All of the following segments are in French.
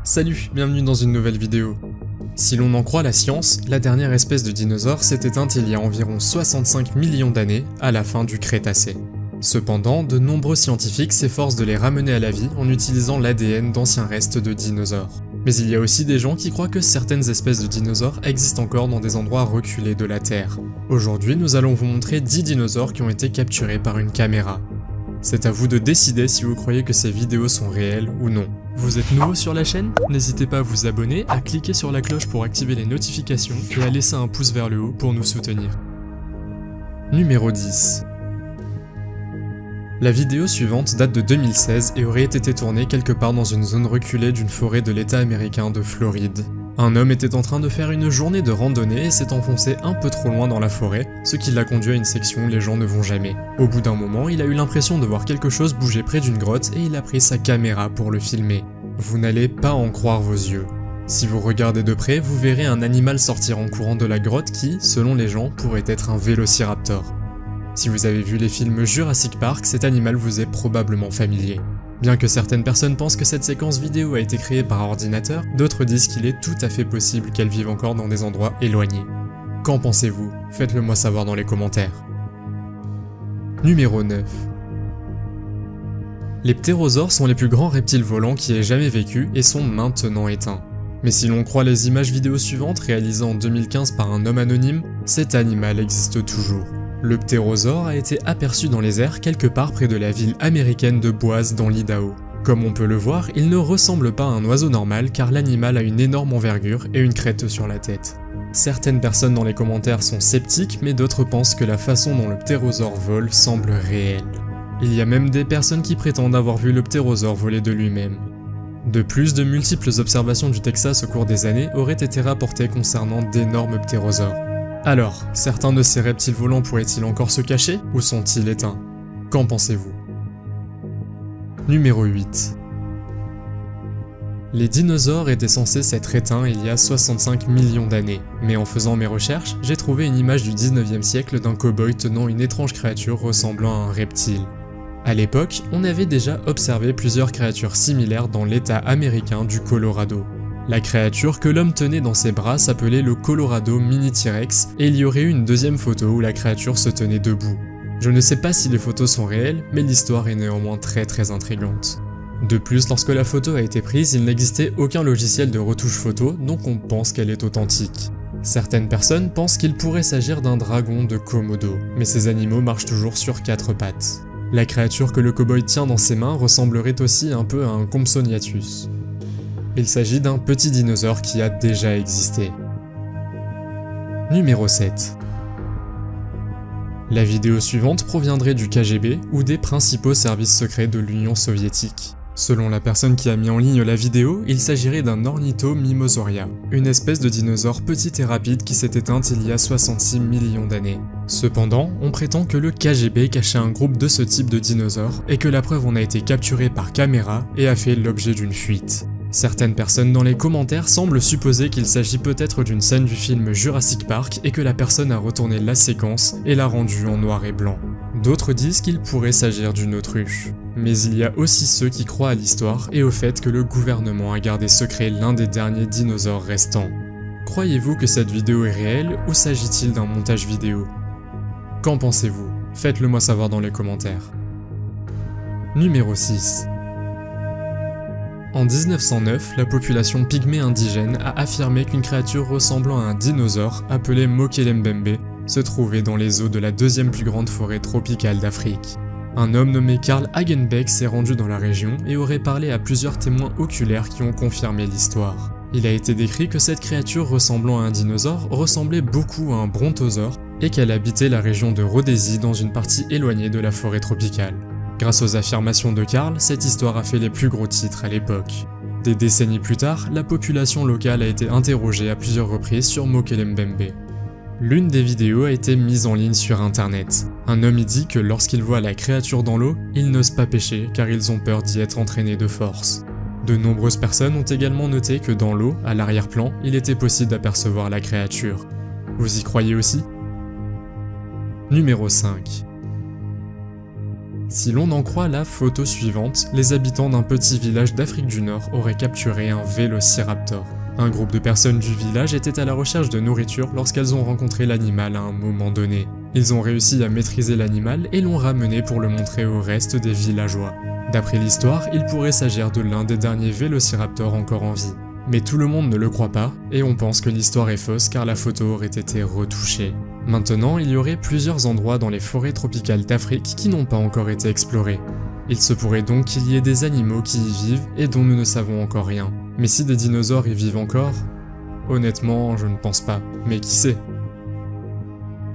Salut, bienvenue dans une nouvelle vidéo. Si l'on en croit la science, la dernière espèce de dinosaure s'est éteinte il y a environ 65 millions d'années, à la fin du Crétacé. Cependant, de nombreux scientifiques s'efforcent de les ramener à la vie en utilisant l'ADN d'anciens restes de dinosaures. Mais il y a aussi des gens qui croient que certaines espèces de dinosaures existent encore dans des endroits reculés de la Terre. Aujourd'hui, nous allons vous montrer 10 dinosaures qui ont été capturés par une caméra. C'est à vous de décider si vous croyez que ces vidéos sont réelles ou non. Vous êtes nouveau sur la chaîne? N'hésitez pas à vous abonner, à cliquer sur la cloche pour activer les notifications et à laisser un pouce vers le haut pour nous soutenir. Numéro 10. La vidéo suivante date de 2016 et aurait été tournée quelque part dans une zone reculée d'une forêt de l'État américain de Floride. Un homme était en train de faire une journée de randonnée et s'est enfoncé un peu trop loin dans la forêt, ce qui l'a conduit à une section où les gens ne vont jamais. Au bout d'un moment, il a eu l'impression de voir quelque chose bouger près d'une grotte et il a pris sa caméra pour le filmer. Vous n'allez pas en croire vos yeux. Si vous regardez de près, vous verrez un animal sortir en courant de la grotte qui, selon les gens, pourrait être un vélociraptor. Si vous avez vu les films Jurassic Park, cet animal vous est probablement familier. Bien que certaines personnes pensent que cette séquence vidéo a été créée par ordinateur, d'autres disent qu'il est tout à fait possible qu'elle vive encore dans des endroits éloignés. Qu'en pensez-vous? Faites-le moi savoir dans les commentaires. Numéro 9. Les ptérosaures sont les plus grands reptiles volants qui aient jamais vécu et sont maintenant éteints. Mais si l'on croit les images vidéo suivantes réalisées en 2015 par un homme anonyme, cet animal existe toujours. Le ptérosaure a été aperçu dans les airs quelque part près de la ville américaine de Boise dans l'Idaho. Comme on peut le voir, il ne ressemble pas à un oiseau normal car l'animal a une énorme envergure et une crête sur la tête. Certaines personnes dans les commentaires sont sceptiques, mais d'autres pensent que la façon dont le ptérosaure vole semble réelle. Il y a même des personnes qui prétendent avoir vu le ptérosaure voler de lui-même. De plus, de multiples observations du Texas au cours des années auraient été rapportées concernant d'énormes ptérosaures. Alors, certains de ces reptiles volants pourraient-ils encore se cacher ou sont-ils éteints? Qu'en pensez-vous? Numéro 8. Les dinosaures étaient censés s'être éteints il y a 65 millions d'années, mais en faisant mes recherches, j'ai trouvé une image du 19e siècle d'un cow-boy tenant une étrange créature ressemblant à un reptile. À l'époque, on avait déjà observé plusieurs créatures similaires dans l'État américain du Colorado. La créature que l'homme tenait dans ses bras s'appelait le Colorado Mini T-Rex et il y aurait eu une deuxième photo où la créature se tenait debout. Je ne sais pas si les photos sont réelles, mais l'histoire est néanmoins très intrigante. De plus, lorsque la photo a été prise, il n'existait aucun logiciel de retouche photo, donc on pense qu'elle est authentique. Certaines personnes pensent qu'il pourrait s'agir d'un dragon de Komodo, mais ces animaux marchent toujours sur 4 pattes. La créature que le cow-boy tient dans ses mains ressemblerait aussi un peu à un Compsognathus. Il s'agit d'un petit dinosaure qui a déjà existé. Numéro 7. La vidéo suivante proviendrait du KGB ou des principaux services secrets de l'Union soviétique. Selon la personne qui a mis en ligne la vidéo, il s'agirait d'un Ornithomimosauria, une espèce de dinosaure petite et rapide qui s'est éteinte il y a 66 millions d'années. Cependant, on prétend que le KGB cachait un groupe de ce type de dinosaure et que la preuve en a été capturée par caméra et a fait l'objet d'une fuite. Certaines personnes dans les commentaires semblent supposer qu'il s'agit peut-être d'une scène du film Jurassic Park et que la personne a retourné la séquence et l'a rendue en noir et blanc. D'autres disent qu'il pourrait s'agir d'une autruche. Mais il y a aussi ceux qui croient à l'histoire et au fait que le gouvernement a gardé secret l'un des derniers dinosaures restants. Croyez-vous que cette vidéo est réelle ou s'agit-il d'un montage vidéo? Qu'en pensez-vous? Faites-le moi savoir dans les commentaires. Numéro 6. En 1909, la population pygmée indigène a affirmé qu'une créature ressemblant à un dinosaure, appelé Mokelembembe, se trouvait dans les eaux de la deuxième plus grande forêt tropicale d'Afrique. Un homme nommé Carl Hagenbeck s'est rendu dans la région et aurait parlé à plusieurs témoins oculaires qui ont confirmé l'histoire. Il a été décrit que cette créature ressemblant à un dinosaure ressemblait beaucoup à un brontosaure et qu'elle habitait la région de Rhodésie dans une partie éloignée de la forêt tropicale. Grâce aux affirmations de Carl, cette histoire a fait les plus gros titres à l'époque. Des décennies plus tard, la population locale a été interrogée à plusieurs reprises sur Mokelembembe. L'une des vidéos a été mise en ligne sur internet. Un homme y dit que lorsqu'il voit la créature dans l'eau, ils n'osent pas pêcher car ils ont peur d'y être entraînés de force. De nombreuses personnes ont également noté que dans l'eau, à l'arrière-plan, il était possible d'apercevoir la créature. Vous y croyez aussi? Numéro 5. Si l'on en croit la photo suivante, les habitants d'un petit village d'Afrique du Nord auraient capturé un vélociraptor. Un groupe de personnes du village était à la recherche de nourriture lorsqu'elles ont rencontré l'animal à un moment donné. Ils ont réussi à maîtriser l'animal et l'ont ramené pour le montrer au reste des villageois. D'après l'histoire, il pourrait s'agir de l'un des derniers vélociraptors encore en vie. Mais tout le monde ne le croit pas, et on pense que l'histoire est fausse car la photo aurait été retouchée. Maintenant, il y aurait plusieurs endroits dans les forêts tropicales d'Afrique qui n'ont pas encore été explorés. Il se pourrait donc qu'il y ait des animaux qui y vivent et dont nous ne savons encore rien. Mais si des dinosaures y vivent encore? Honnêtement, je ne pense pas, mais qui sait?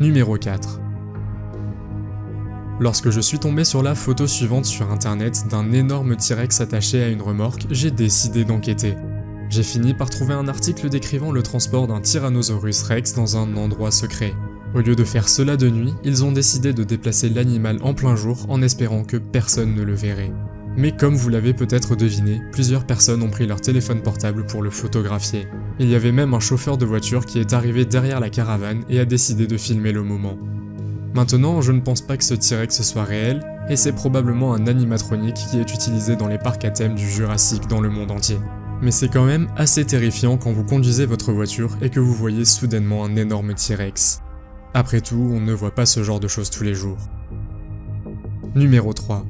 Numéro 4. Lorsque je suis tombé sur la photo suivante sur internet d'un énorme T-Rex attaché à une remorque, j'ai décidé d'enquêter. J'ai fini par trouver un article décrivant le transport d'un Tyrannosaurus Rex dans un endroit secret. Au lieu de faire cela de nuit, ils ont décidé de déplacer l'animal en plein jour en espérant que personne ne le verrait. Mais comme vous l'avez peut-être deviné, plusieurs personnes ont pris leur téléphone portable pour le photographier. Il y avait même un chauffeur de voiture qui est arrivé derrière la caravane et a décidé de filmer le moment. Maintenant, je ne pense pas que ce T-Rex soit réel, et c'est probablement un animatronique qui est utilisé dans les parcs à thème du Jurassique dans le monde entier. Mais c'est quand même assez terrifiant quand vous conduisez votre voiture et que vous voyez soudainement un énorme T-Rex. Après tout, on ne voit pas ce genre de choses tous les jours. Numéro 3.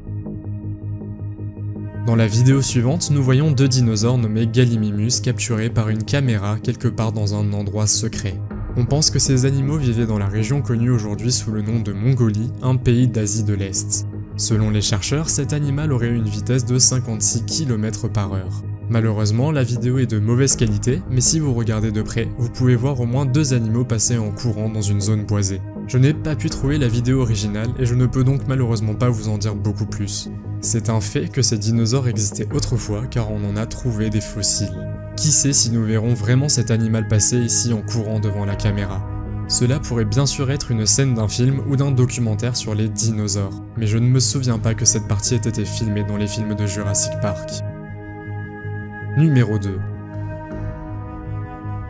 Dans la vidéo suivante, nous voyons deux dinosaures nommés Gallimimus capturés par une caméra quelque part dans un endroit secret. On pense que ces animaux vivaient dans la région connue aujourd'hui sous le nom de Mongolie, un pays d'Asie de l'Est. Selon les chercheurs, cet animal aurait une vitesse de 56 km/h. Malheureusement, la vidéo est de mauvaise qualité, mais si vous regardez de près, vous pouvez voir au moins deux animaux passer en courant dans une zone boisée. Je n'ai pas pu trouver la vidéo originale et je ne peux donc malheureusement pas vous en dire beaucoup plus. C'est un fait que ces dinosaures existaient autrefois car on en a trouvé des fossiles. Qui sait si nous verrons vraiment cet animal passer ici en courant devant la caméra? Cela pourrait bien sûr être une scène d'un film ou d'un documentaire sur les dinosaures, mais je ne me souviens pas que cette partie ait été filmée dans les films de Jurassic Park. Numéro 2.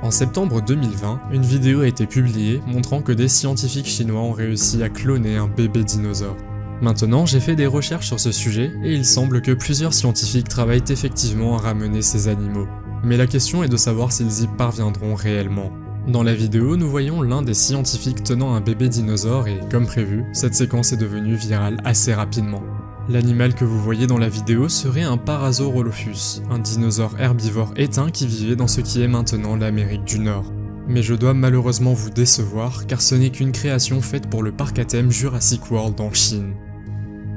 En septembre 2020, une vidéo a été publiée montrant que des scientifiques chinois ont réussi à cloner un bébé dinosaure. Maintenant, j'ai fait des recherches sur ce sujet et il semble que plusieurs scientifiques travaillent effectivement à ramener ces animaux. Mais la question est de savoir s'ils y parviendront réellement. Dans la vidéo, nous voyons l'un des scientifiques tenant un bébé dinosaure et, comme prévu, cette séquence est devenue virale assez rapidement. L'animal que vous voyez dans la vidéo serait un Parasaurolophus, un dinosaure herbivore éteint qui vivait dans ce qui est maintenant l'Amérique du Nord. Mais je dois malheureusement vous décevoir car ce n'est qu'une création faite pour le parc à thème Jurassic World en Chine.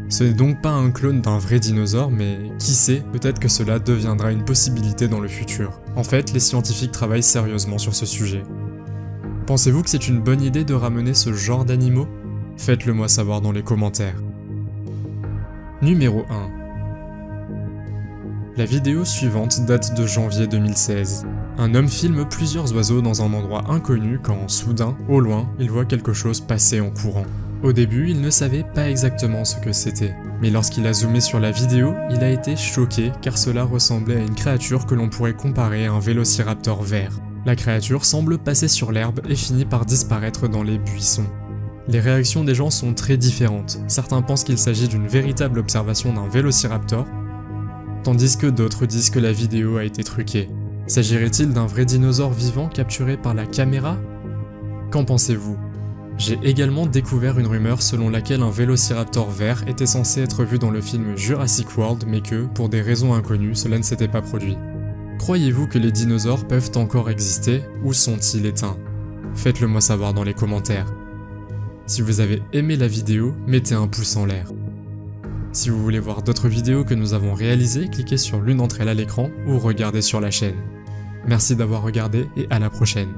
Ce n'est donc pas un clone d'un vrai dinosaure, mais qui sait, peut-être que cela deviendra une possibilité dans le futur. En fait, les scientifiques travaillent sérieusement sur ce sujet. Pensez-vous que c'est une bonne idée de ramener ce genre d'animaux? Faites-le moi savoir dans les commentaires. Numéro 1. La vidéo suivante date de janvier 2016. Un homme filme plusieurs oiseaux dans un endroit inconnu quand, soudain, au loin, il voit quelque chose passer en courant. Au début, il ne savait pas exactement ce que c'était, mais lorsqu'il a zoomé sur la vidéo, il a été choqué car cela ressemblait à une créature que l'on pourrait comparer à un vélociraptor vert. La créature semble passer sur l'herbe et finit par disparaître dans les buissons. Les réactions des gens sont très différentes. Certains pensent qu'il s'agit d'une véritable observation d'un vélociraptor, tandis que d'autres disent que la vidéo a été truquée. S'agirait-il d'un vrai dinosaure vivant capturé par la caméra? Qu'en pensez-vous? J'ai également découvert une rumeur selon laquelle un vélociraptor vert était censé être vu dans le film Jurassic World, mais que, pour des raisons inconnues, cela ne s'était pas produit. Croyez-vous que les dinosaures peuvent encore exister, ou sont-ils éteints? Faites-le moi savoir dans les commentaires. Si vous avez aimé la vidéo, mettez un pouce en l'air. Si vous voulez voir d'autres vidéos que nous avons réalisées, cliquez sur l'une d'entre elles à l'écran ou regardez sur la chaîne. Merci d'avoir regardé et à la prochaine.